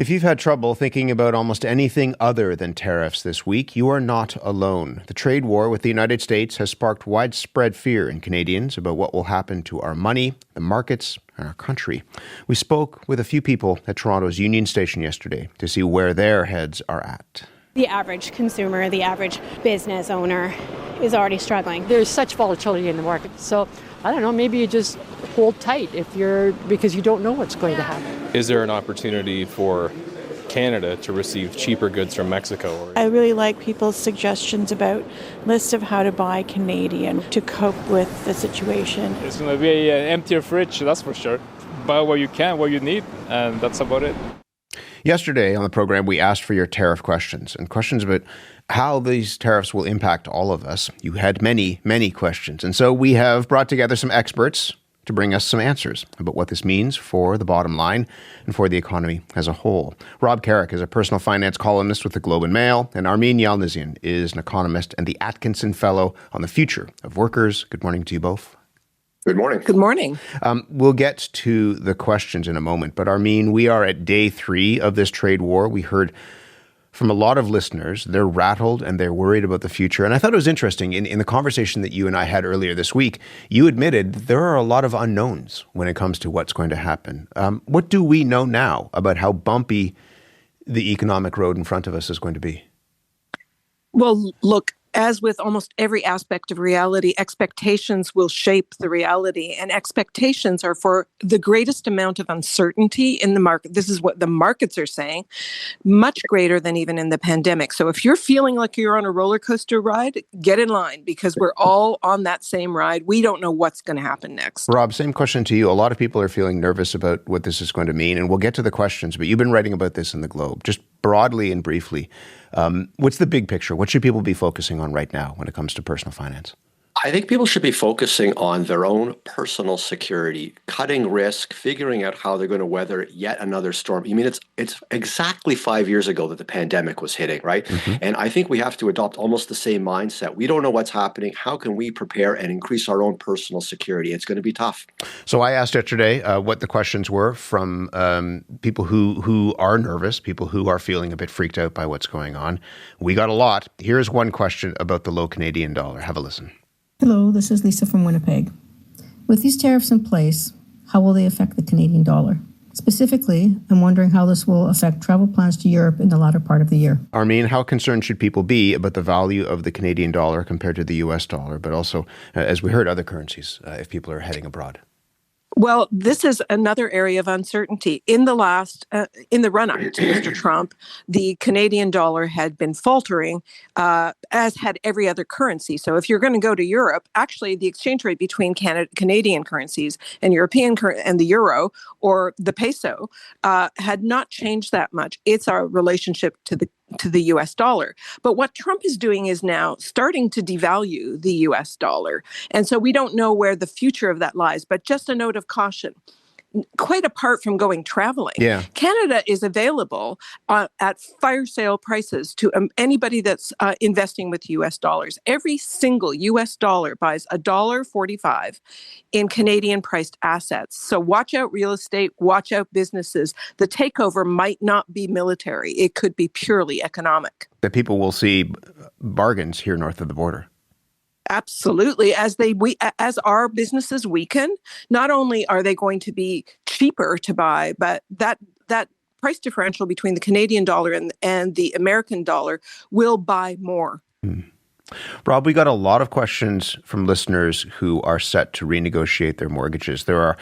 If you've had trouble thinking about almost anything other than tariffs this week, you are not alone. The trade war with the United States has sparked widespread fear in Canadians about what will happen to our money, the markets, and our country. We spoke with a few people at Toronto's Union Station yesterday to see where their heads are at. The average consumer, the average business owner is already struggling. There's such volatility in the market. So, I don't know, maybe you just hold tight because you don't know what's going to happen. Is there an opportunity for Canada to receive cheaper goods from Mexico? I really like people's suggestions about lists of how to buy Canadian to cope with the situation. It's going to be an emptier fridge, that's for sure. Buy what you can, what you need, and that's about it. Yesterday on the program, we asked for your tariff questions and questions about how these tariffs will impact all of us. You had many, many questions. And so we have brought together some experts to bring us some answers about what this means for the bottom line and for the economy as a whole. Rob Carrick is a personal finance columnist with the Globe and Mail, and Armine Yalnizyan is an economist and the Atkinson Fellow on the Future of Workers. Good morning to you both. Good morning. Good morning. We'll get to the questions in a moment, but Armine, we are at day 3 of this trade war. We heard from a lot of listeners. They're rattled and they're worried about the future. And I thought it was interesting, in the conversation that you and I had earlier this week, you admitted that there are a lot of unknowns when it comes to what's going to happen. What do we know now about how bumpy the economic road in front of us is going to be? Well, look, as with almost every aspect of reality, expectations will shape the reality, and expectations are for the greatest amount of uncertainty in the market. This is what the markets are saying, much greater than even in the pandemic. So if you're feeling like you're on a roller coaster ride, get in line because we're all on that same ride. We don't know what's going to happen next. Rob, same question to you. A lot of people are feeling nervous about what this is going to mean, and we'll get to the questions, but you've been writing about this in the Globe. Just broadly and briefly, what's the big picture? What should people be focusing on right now when it comes to personal finance? I think people should be focusing on their own personal security, cutting risk, figuring out how they're going to weather yet another storm. I mean, it's exactly 5 years ago that the pandemic was hitting, right? Mm-hmm. And I think we have to adopt almost the same mindset. We don't know what's happening. How can we prepare and increase our own personal security? It's going to be tough. So I asked yesterday what the questions were from people who are nervous, people who are feeling a bit freaked out by what's going on. We got a lot. Here's one question about the low Canadian dollar. Have a listen. Hello, this is Lisa from Winnipeg. With these tariffs in place, how will they affect the Canadian dollar? Specifically, I'm wondering how this will affect travel plans to Europe in the latter part of the year. Armine, how concerned should people be about the value of the Canadian dollar compared to the US dollar, but also, as we heard, other currencies, if people are heading abroad? Well, this is another area of uncertainty. In the run-up to Mr. Trump, the Canadian dollar had been faltering, as had every other currency. So if you're going to go to Europe, actually the exchange rate between Canadian currencies and and the euro or the peso had not changed that much. It's our relationship to the US dollar. But what Trump is doing is now starting to devalue the US dollar. And so we don't know where the future of that lies. But just a note of caution. Quite apart from going traveling, Canada is available at fire sale prices to anybody that's investing with U.S. dollars. Every single U.S. dollar buys $1.45 in Canadian-priced assets. So watch out real estate, watch out businesses. The takeover might not be military. It could be purely economic. That people will see bargains here north of the border. Absolutely. As our businesses weaken, not only are they going to be cheaper to buy, but that price differential between the Canadian dollar and the American dollar will buy more. Rob, we got a lot of questions from listeners who are set to renegotiate their mortgages. There are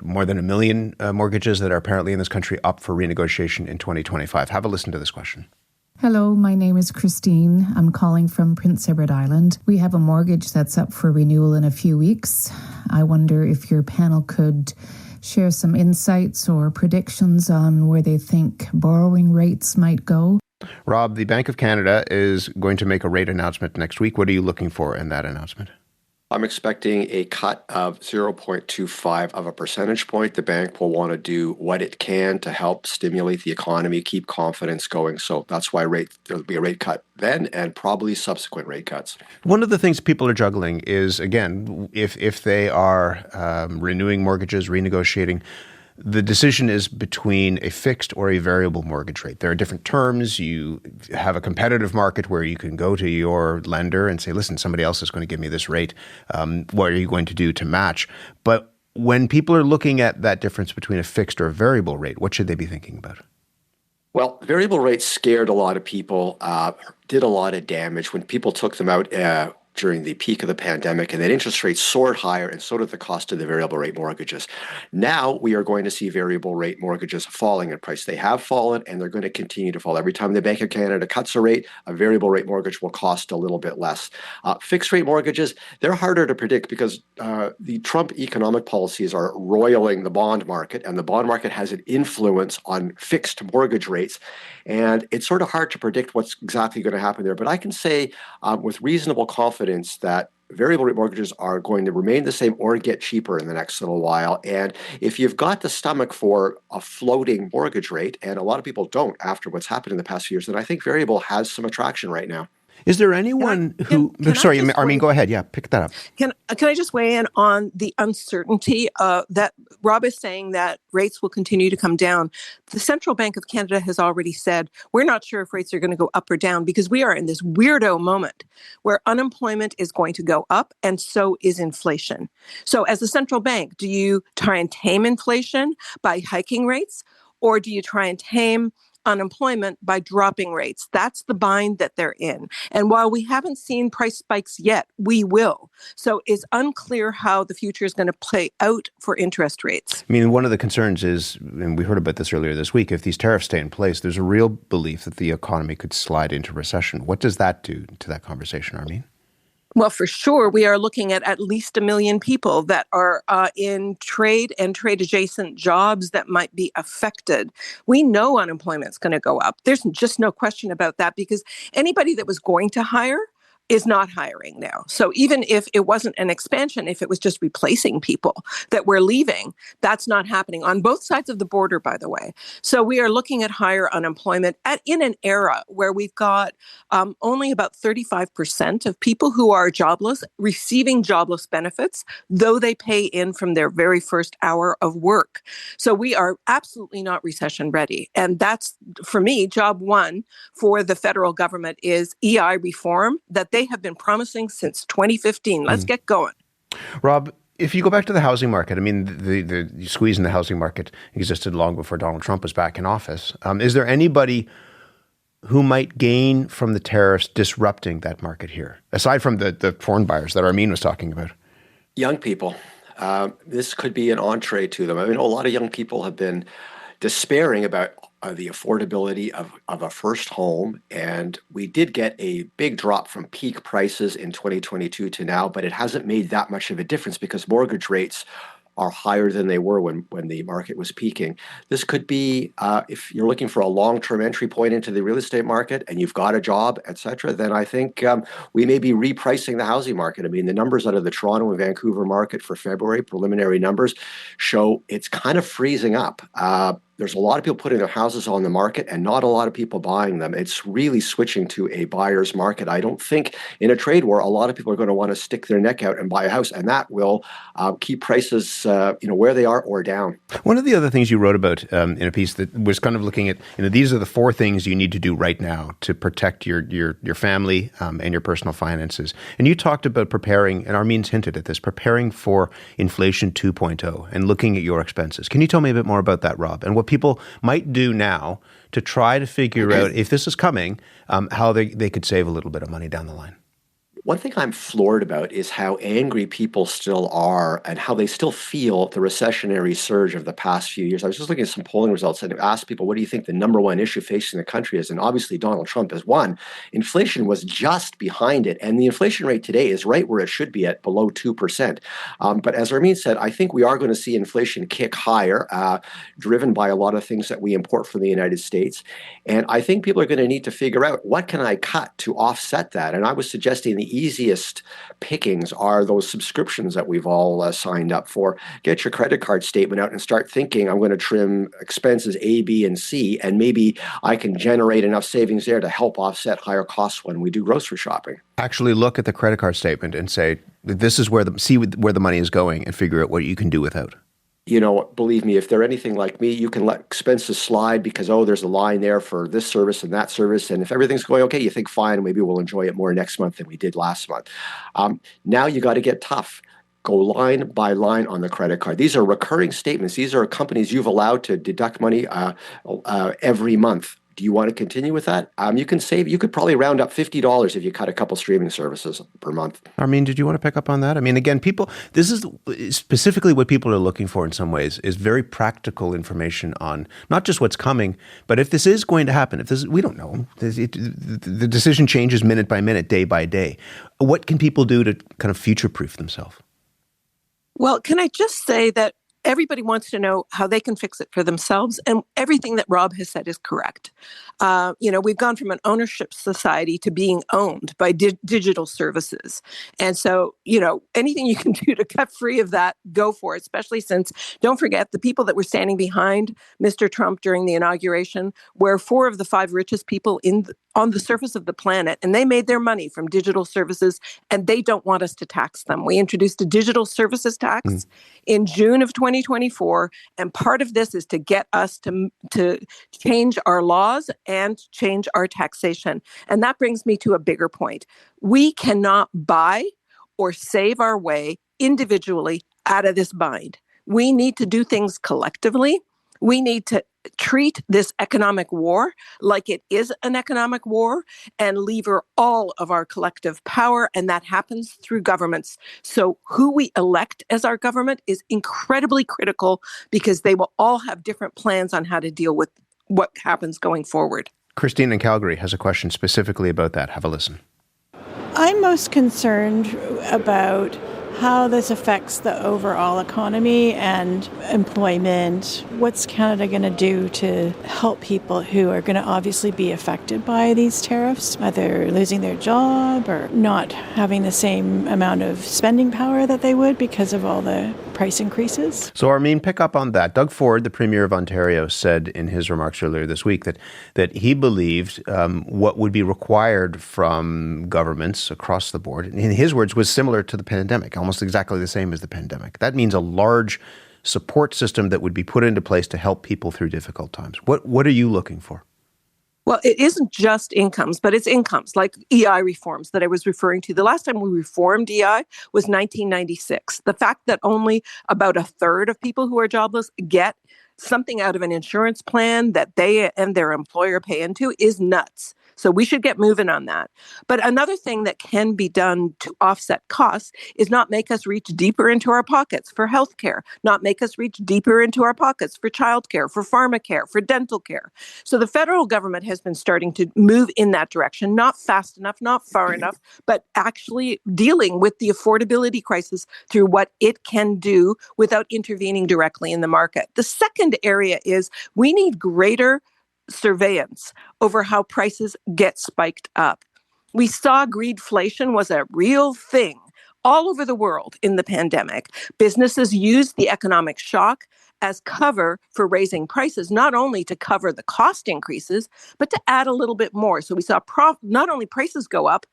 more than 1 million mortgages that are apparently in this country up for renegotiation in 2025. Have a listen to this question. Hello, my name is Christine. I'm calling from Prince Edward Island. We have a mortgage that's up for renewal in a few weeks. I wonder if your panel could share some insights or predictions on where they think borrowing rates might go. Rob, the Bank of Canada is going to make a rate announcement next week. What are you looking for in that announcement? I'm expecting a cut of 0.25 of a percentage point. The bank will want to do what it can to help stimulate the economy, keep confidence going. So that's why there'll be a rate cut then and probably subsequent rate cuts. One of the things people are juggling is, again, if they are renewing mortgages, renegotiating, the decision is between a fixed or a variable mortgage rate. There are different terms. You have a competitive market where you can go to your lender and say, listen, somebody else is going to give me this rate. What are you going to do to match? But when people are looking at that difference between a fixed or a variable rate, what should they be thinking about? Well, variable rates scared a lot of people, did a lot of damage when people took them out during the peak of the pandemic, and then interest rates soared higher, and so did the cost of the variable rate mortgages. Now we are going to see variable rate mortgages falling in price. They have fallen, and they're going to continue to fall. Every time the Bank of Canada cuts a rate, a variable rate mortgage will cost a little bit less. Fixed rate mortgages, they're harder to predict because the Trump economic policies are roiling the bond market, and the bond market has an influence on fixed mortgage rates. And it's sort of hard to predict what's exactly going to happen there. But I can say with reasonable confidence that variable rate mortgages are going to remain the same or get cheaper in the next little while. And if you've got the stomach for a floating mortgage rate, and a lot of people don't after what's happened in the past few years, then I think variable has some attraction right now. Is there anyone who... Sorry, Armine, go ahead. Yeah, pick that up. Can I just weigh in on the uncertainty that Rob is saying that rates will continue to come down? The Central Bank of Canada has already said, we're not sure if rates are going to go up or down because we are in this weirdo moment where unemployment is going to go up and so is inflation. So as a central bank, do you try and tame inflation by hiking rates, or do you try and tame unemployment by dropping rates? That's the bind that they're in. And while we haven't seen price spikes yet, we will. So it's unclear how the future is going to play out for interest rates. I mean, one of the concerns is, and we heard about this earlier this week, if these tariffs stay in place, there's a real belief that the economy could slide into recession. What does that do to that conversation, Armine? Well, for sure, we are looking at least 1 million people that are in trade and trade-adjacent jobs that might be affected. We know unemployment is going to go up. There's just no question about that because anybody that was going to hire is not hiring now. So even if it wasn't an expansion, if it was just replacing people that were leaving, that's not happening on both sides of the border, by the way. So we are looking at higher unemployment in an era where we've got only about 35% of people who are jobless receiving jobless benefits, though they pay in from their very first hour of work. So we are absolutely not recession ready. And that's, for me, job one for the federal government is EI reform that they have been promising since 2015. Let's get going. Rob, if you go back to the housing market, I mean, the squeeze in the housing market existed long before Donald Trump was back in office. Is there anybody who might gain from the tariffs disrupting that market here, aside from the foreign buyers that Armine was talking about? Young people. This could be an entree to them. I mean, a lot of young people have been despairing about the affordability of a first home. And we did get a big drop from peak prices in 2022 to now, but it hasn't made that much of a difference because mortgage rates are higher than they were when the market was peaking. This could be, if you're looking for a long-term entry point into the real estate market and you've got a job, et cetera, then I think we may be repricing the housing market. I mean, the numbers out of the Toronto and Vancouver market for February, preliminary numbers, show it's kind of freezing up. There's a lot of people putting their houses on the market and not a lot of people buying them. It's really switching to a buyer's market. I don't think in a trade war, a lot of people are going to want to stick their neck out and buy a house, and that will keep prices where they are or down. One of the other things you wrote about in a piece that was kind of looking at, these are the 4 things you need to do right now to protect your family and your personal finances. And you talked about preparing, and Armine's hinted at this, preparing for inflation 2.0 and looking at your expenses. Can you tell me a bit more about that, Rob, and what people might do now to try to figure out, if this is coming, how they could save a little bit of money down the line? One thing I'm floored about is how angry people still are and how they still feel the recessionary surge of the past few years. I was just looking at some polling results and asked people, what do you think the number one issue facing the country is? And obviously Donald Trump is one. Inflation was just behind it. And the inflation rate today is right where it should be at below 2%. But as Armine said, I think we are going to see inflation kick higher, driven by a lot of things that we import from the United States. And I think people are going to need to figure out, what can I cut to offset that? And I was suggesting the easiest pickings are those subscriptions that we've all signed up for. Get your credit card statement out and start thinking, I'm going to trim expenses A, B, and C, and maybe I can generate enough savings there to help offset higher costs when we do grocery shopping. Actually look at the credit card statement and say, this is see where the money is going, and figure out what you can do without. believe me, if they're anything like me, you can let expenses slide because, there's a line there for this service and that service. And if everything's going okay, you think, fine, maybe we'll enjoy it more next month than we did last month. Now you got to get tough. Go line by line on the credit card. These are recurring statements. These are companies you've allowed to deduct money every month. Do you want to continue with that? You could probably round up $50 if you cut a couple streaming services per month. Armine, did you want to pick up on that? I mean, again, this is specifically what people are looking for in some ways, is very practical information on not just what's coming, but if this is going to happen. We don't know. The decision changes minute by minute, day by day. What can people do to kind of future-proof themselves? Well, can I just say that everybody wants to know how they can fix it for themselves, and everything that Rob has said is correct. We've gone from an ownership society to being owned by digital services. And so, anything you can do to cut free of that, go for it, especially since, don't forget, the people that were standing behind Mr. Trump during the inauguration were 4 of the 5 richest people on the surface of the planet, and they made their money from digital services, and they don't want us to tax them. We introduced a digital services tax in June of 2024, and part of this is to get us to change our laws and change our taxation. And that brings me to a bigger point. We cannot buy or save our way individually out of this bind. We need to do things collectively. We need to treat this economic war like it is an economic war and lever all of our collective power, and that happens through governments. So who we elect as our government is incredibly critical, because they will all have different plans on how to deal with what happens going forward. Christine in Calgary has a question specifically about that. Have a listen. I'm most concerned about how this affects the overall economy and employment. What's Canada going to do to help people who are going to obviously be affected by these tariffs, either losing their job or not having the same amount of spending power that they would because of all the price increases? So, Armine, pick up on that. Doug Ford, the Premier of Ontario, said in his remarks earlier this week that he believed what would be required from governments across the board, in his words, was similar to the pandemic, almost exactly the same as the pandemic. That means a large support system that would be put into place to help people through difficult times. What are you looking for? Well, it isn't just incomes, but it's incomes like EI reforms that I was referring to. The last time we reformed EI was 1996. The fact that only about a third of people who are jobless get something out of an insurance plan that they and their employer pay into is nuts. So we should get moving on that. But another thing that can be done to offset costs is not make us reach deeper into our pockets for healthcare, not make us reach deeper into our pockets for childcare, for pharmacare, for dental care. So the federal government has been starting to move in that direction, not fast enough, not far enough, but actually dealing with the affordability crisis through what it can do without intervening directly in the market. The second area is we need greater surveillance over how prices get spiked up. We saw greedflation was a real thing all over the world in the pandemic. Businesses used the economic shock as cover for raising prices, not only to cover the cost increases, but to add a little bit more. So we saw not only prices go up,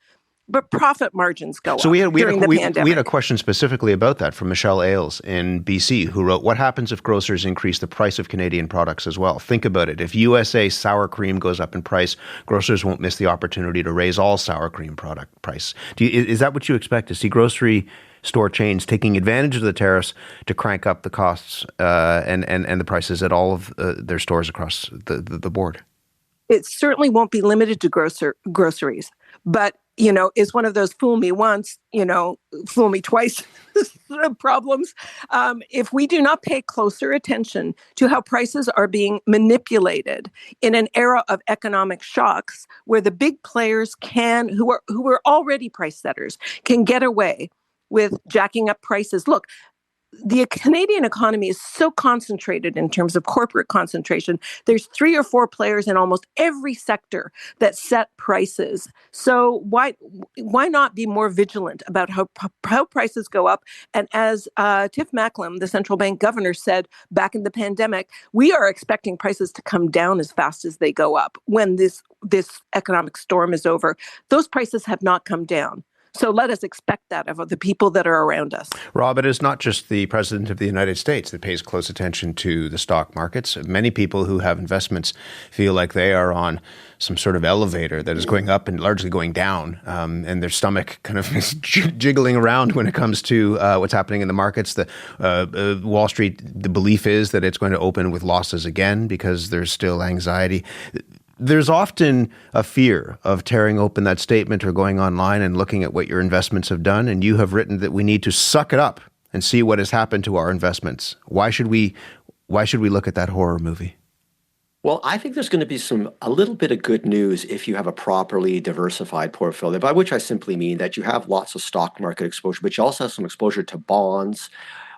but profit margins go up during the pandemic. We had a question specifically about that from Michelle Ailes in BC, who wrote, what happens if grocers increase the price of Canadian products as well? Think about it. If USA sour cream goes up in price, grocers won't miss the opportunity to raise all sour cream product price. Is that what you expect, to see grocery store chains taking advantage of the tariffs to crank up the costs and the prices at all of their stores across the board? It certainly won't be limited to groceries, but is one of those fool me once, fool me twice problems. If we do not pay closer attention to how prices are being manipulated in an era of economic shocks, where the big players who are already price setters, can get away with jacking up prices. Look, the Canadian economy is so concentrated in terms of corporate concentration. There's 3 or 4 players in almost every sector that set prices. So why not be more vigilant about how prices go up? And as Tiff Macklem, the central bank governor, said back in the pandemic, we are expecting prices to come down as fast as they go up when this economic storm is over. Those prices have not come down. So let us expect that of the people that are around us. Rob, it is not just the President of the United States that pays close attention to the stock markets. Many people who have investments feel like they are on some sort of elevator that is going up and largely going down, and their stomach kind of is jiggling around when it comes to what's happening in the markets. The Wall Street, the belief is that it's going to open with losses again because there's still anxiety. There's often a fear of tearing open that statement or going online and looking at what your investments have done. And you have written that we need to suck it up and see what has happened to our investments. Why should we look at that horror movie? Well, I think there's going to be a little bit of good news if you have a properly diversified portfolio, by which I simply mean that you have lots of stock market exposure, but you also have some exposure to bonds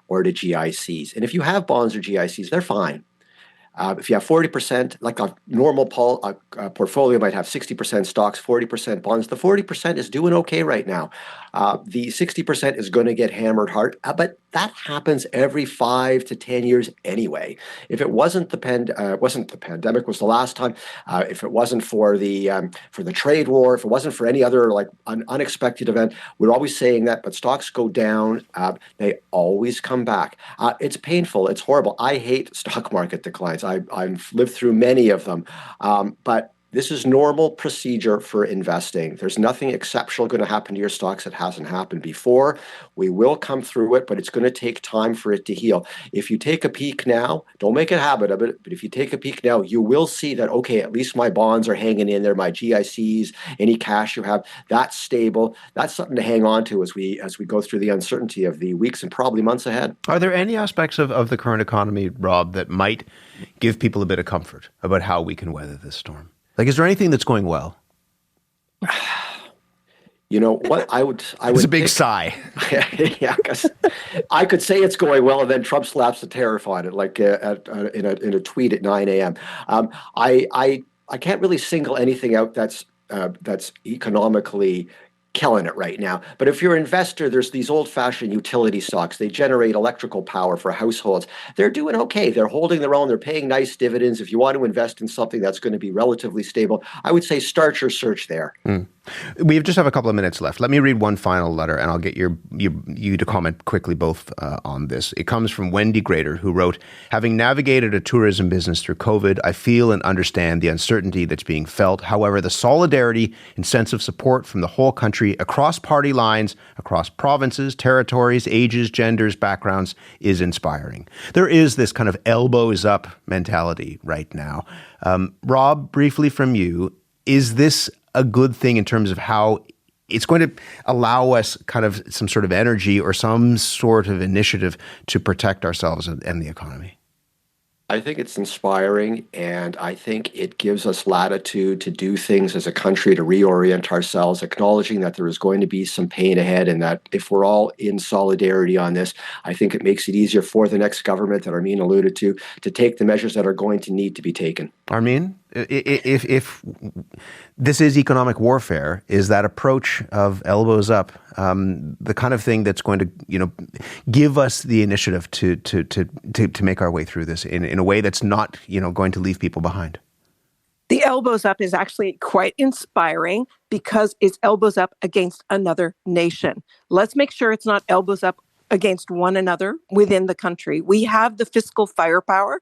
or to GICs. And if you have bonds or GICs, they're fine. If you have 40%, like a normal portfolio might have 60% stocks, 40% bonds, the 40% is doing okay right now. The 60% is going to get hammered hard, but that happens every 5 to 10 years anyway. If it wasn't the pandemic was the last time, if it wasn't for the trade war, if it wasn't for any other like unexpected event, we're always saying that. But stocks go down, they always come back. It's painful. It's horrible. I hate stock market declines. I've lived through many of them, but this is normal procedure for investing. There's nothing exceptional going to happen to your stocks that hasn't happened before. We will come through it, but it's going to take time for it to heal. If you take a peek now, don't make a habit of it, but if you take a peek now, you will see that, okay, at least my bonds are hanging in there, my GICs, any cash you have, that's stable. That's something to hang on to as we go through the uncertainty of the weeks and probably months ahead. Are there any aspects of the current economy, Rob, that might give people a bit of comfort about how we can weather this storm? Like, is there anything that's going well? You know what? I would. It's a big sigh. Yeah, because I could say it's going well, and then Trump slaps a tariff on it, like in a tweet at 9 a.m. I can't really single anything out that's economically killing it right now. But if you're an investor, there's these old-fashioned utility stocks. They generate electrical power for households. They're doing okay. They're holding their own. They're paying nice dividends. If you want to invest in something that's going to be relatively stable, I would say start your search there. We just have a couple of minutes left. Let me read one final letter, and I'll get you to comment quickly both on this. It comes from Wendy Grader, who wrote, "Having navigated a tourism business through COVID, I feel and understand the uncertainty that's being felt. However, the solidarity and sense of support from the whole country across party lines, across provinces, territories, ages, genders, backgrounds is inspiring." There is this kind of elbows up mentality right now. Rob, briefly from you, is this a good thing in terms of how it's going to allow us kind of some sort of energy or some sort of initiative to protect ourselves and the economy? I think it's inspiring, and I think it gives us latitude to do things as a country, to reorient ourselves, acknowledging that there is going to be some pain ahead, and that if we're all in solidarity on this, I think it makes it easier for the next government that Armine alluded to take the measures that are going to need to be taken. Armine, if this is economic warfare, is that approach of elbows up the kind of thing that's going to, give us the initiative to make our way through this in a way that's not, going to leave people behind? The elbows up is actually quite inspiring because it's elbows up against another nation. Let's make sure it's not elbows up against one another within the country. We have the fiscal firepower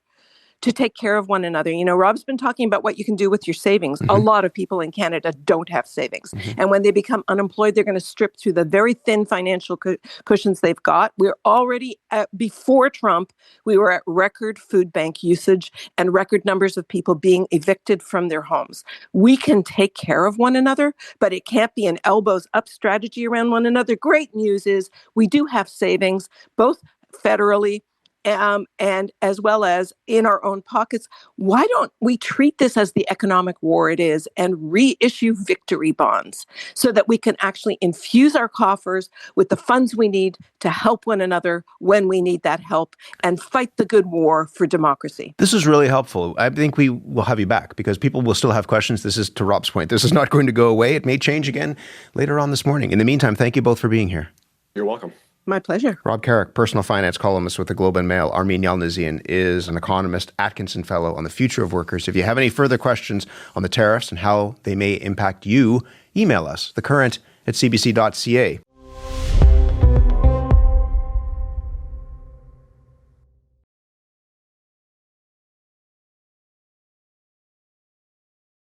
to take care of one another. Rob's been talking about what you can do with your savings. Mm-hmm. A lot of people in Canada don't have savings. Mm-hmm. And when they become unemployed, they're going to strip through the very thin financial cushions they've got. We're already, before Trump, we were at record food bank usage and record numbers of people being evicted from their homes. We can take care of one another, but it can't be an elbows up strategy around one another. Great news is we do have savings, both federally and as well as in our own pockets. Why don't we treat this as the economic war it is and reissue victory bonds so that we can actually infuse our coffers with the funds we need to help one another when we need that help and fight the good war for democracy? This is really helpful. I think we will have you back because people will still have questions. This is, to Rob's point, this is not going to go away. It may change again later on this morning. In the meantime, thank you both for being here. You're welcome. My pleasure. Rob Carrick, personal finance columnist with the Globe and Mail. Armine Yalnizyan is an economist, Atkinson Fellow on the future of workers. If you have any further questions on the tariffs and how they may impact you, email us, thecurrent@cbc.ca. at cbc.ca.